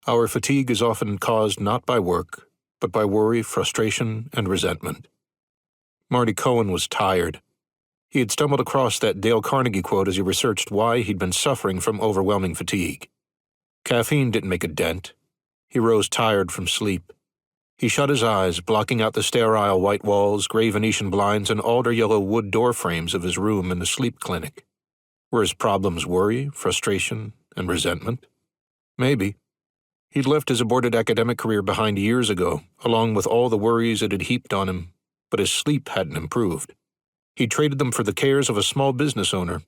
Our fatigue is often caused not by work, but by worry, frustration, and resentment. Marty Cohen was tired. He had stumbled across that Dale Carnegie quote as he researched why he'd been suffering from overwhelming fatigue. Caffeine didn't make a dent. He rose tired from sleep. He shut his eyes, blocking out the sterile white walls, gray Venetian blinds, and alder-yellow wood door frames of his room in the sleep clinic. Were his problems worry, frustration, and resentment? Maybe. He'd left his aborted academic career behind years ago, along with all the worries it had heaped on him, but his sleep hadn't improved. He traded them for the cares of a small business owner.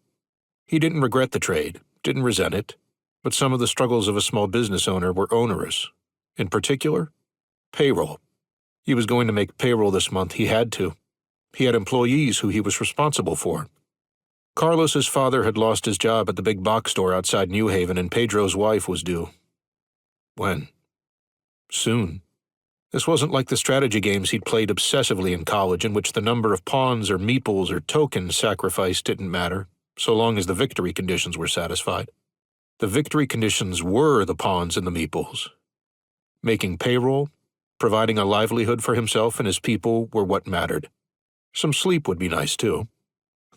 He didn't regret the trade, didn't resent it, but some of the struggles of a small business owner were onerous. In particular, payroll. He was going to make payroll this month. He had to. He had employees who he was responsible for. Carlos's father had lost his job at the big box store outside New Haven, and Pedro's wife was due. When? Soon. This wasn't like the strategy games he'd played obsessively in college, in which the number of pawns or meeples or tokens sacrificed didn't matter, so long as the victory conditions were satisfied. The victory conditions were the pawns and the meeples. Making payroll, providing a livelihood for himself and his people were what mattered. Some sleep would be nice, too.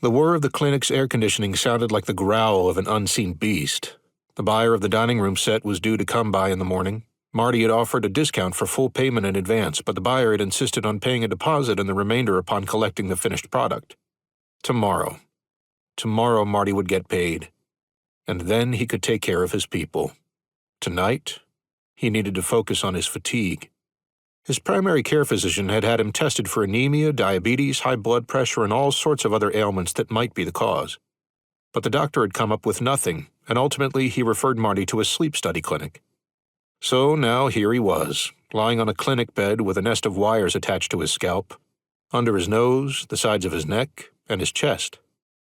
The whir of the clinic's air conditioning sounded like the growl of an unseen beast. The buyer of the dining room set was due to come by in the morning. Marty had offered a discount for full payment in advance, but the buyer had insisted on paying a deposit and the remainder upon collecting the finished product. Tomorrow. Tomorrow Marty would get paid. And then he could take care of his people. Tonight, he needed to focus on his fatigue. His primary care physician had had him tested for anemia, diabetes, high blood pressure, and all sorts of other ailments that might be the cause. But the doctor had come up with nothing, and ultimately he referred Marty to a sleep study clinic. So now here he was, lying on a clinic bed with a nest of wires attached to his scalp, under his nose, the sides of his neck, and his chest.